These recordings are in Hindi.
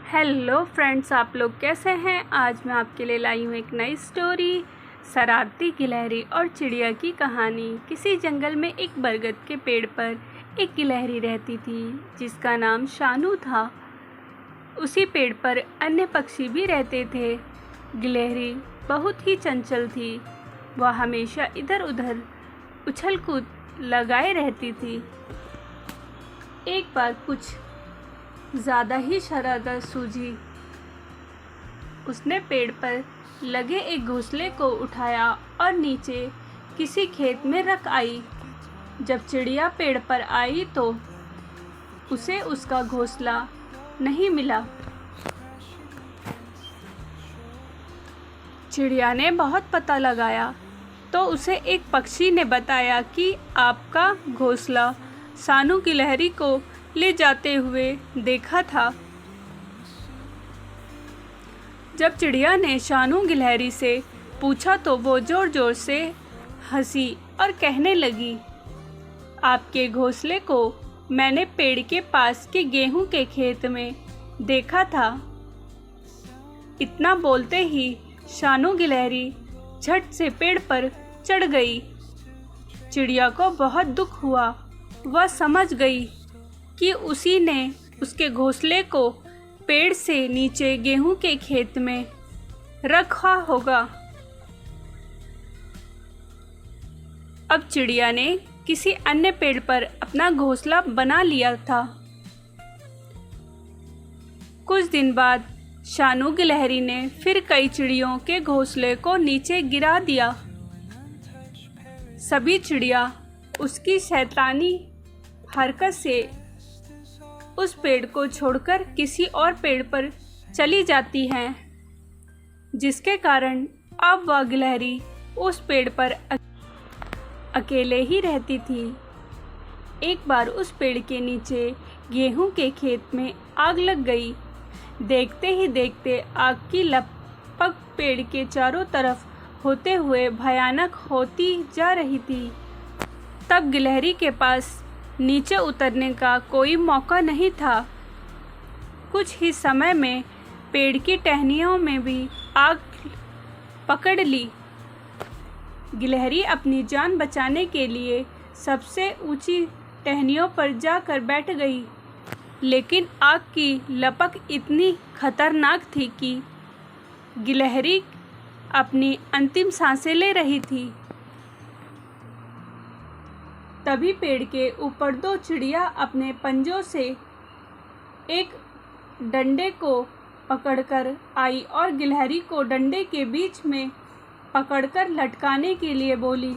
हेलो फ्रेंड्स, आप लोग कैसे हैं। आज मैं आपके लिए लाई हूँ एक नई स्टोरी, शरारती गिलहरी और चिड़िया की कहानी। किसी जंगल में एक बरगद के पेड़ पर एक गिलहरी रहती थी जिसका नाम शानू था। उसी पेड़ पर अन्य पक्षी भी रहते थे। गिलहरी बहुत ही चंचल थी। वह हमेशा इधर उधर उछल कूद लगाए रहती थी। एक बार कुछ ज़्यादा ही शरारत सूझी। उसने पेड़ पर लगे एक घोंसले को उठाया और नीचे किसी खेत में रख आई। जब चिड़िया पेड़ पर आई तो उसे उसका घोंसला नहीं मिला। चिड़िया ने बहुत पता लगाया तो उसे एक पक्षी ने बताया कि आपका घोंसला शानू गिलहरी को ले जाते हुए देखा था। जब चिड़िया ने शानू गिलहरी से पूछा तो वो जोर जोर से हंसी और कहने लगी, आपके घोंसले को मैंने पेड़ के पास के गेहूं के खेत में देखा था। इतना बोलते ही शानू गिलहरी झट से पेड़ पर चढ़ गई। चिड़िया को बहुत दुख हुआ। वह समझ गई कि उसी ने उसके घोंसले को पेड़ से नीचे गेहूं के खेत में रखा होगा। अब चिड़िया ने किसी अन्य पेड़ पर अपना घोंसला बना लिया था। कुछ दिन बाद शानू गिलहरी ने फिर कई चिड़ियों के घोंसले को नीचे गिरा दिया। सभी चिड़िया उसकी शैतानी हरकत से उस पेड़ को छोड़कर किसी और पेड़ पर चली जाती हैं, जिसके कारण अब वह गिलहरी उस पेड़ पर अकेले ही रहती थी। एक बार उस पेड़ के नीचे गेहूं के खेत में आग लग गई। देखते ही देखते आग की लपक पेड़ के चारों तरफ होते हुए भयानक होती जा रही थी। तब गिलहरी के पास नीचे उतरने का कोई मौका नहीं था। कुछ ही समय में पेड़ की टहनियों में भी आग पकड़ ली। गिलहरी अपनी जान बचाने के लिए सबसे ऊंची टहनियों पर जाकर बैठ गई, लेकिन आग की लपक इतनी खतरनाक थी कि गिलहरी अपनी अंतिम सांसें ले रही थी। तभी पेड़ के ऊपर दो चिड़िया अपने पंजों से एक डंडे को पकड़कर आई और गिलहरी को डंडे के बीच में पकड़कर लटकाने के लिए बोली।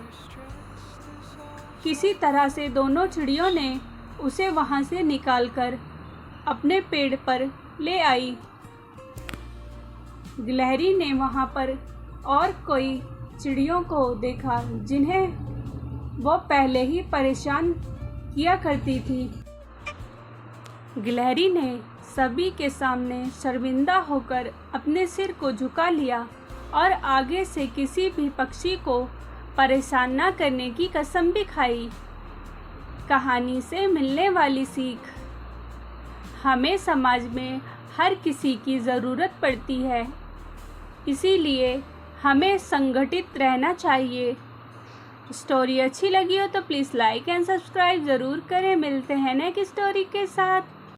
किसी तरह से दोनों चिड़ियों ने उसे वहां से निकालकर अपने पेड़ पर ले आई। गिलहरी ने वहां पर और कोई चिड़ियों को देखा जिन्हें वो पहले ही परेशान किया करती थी। गिलहरी ने सभी के सामने शर्मिंदा होकर अपने सिर को झुका लिया और आगे से किसी भी पक्षी को परेशान न करने की कसम भी खाई। कहानी से मिलने वाली सीख, हमें समाज में हर किसी की ज़रूरत पड़ती है, इसीलिए हमें संगठित रहना चाहिए। स्टोरी अच्छी लगी हो तो प्लीज़ लाइक एंड सब्सक्राइब ज़रूर करें। मिलते हैं नेक्स्ट स्टोरी के साथ।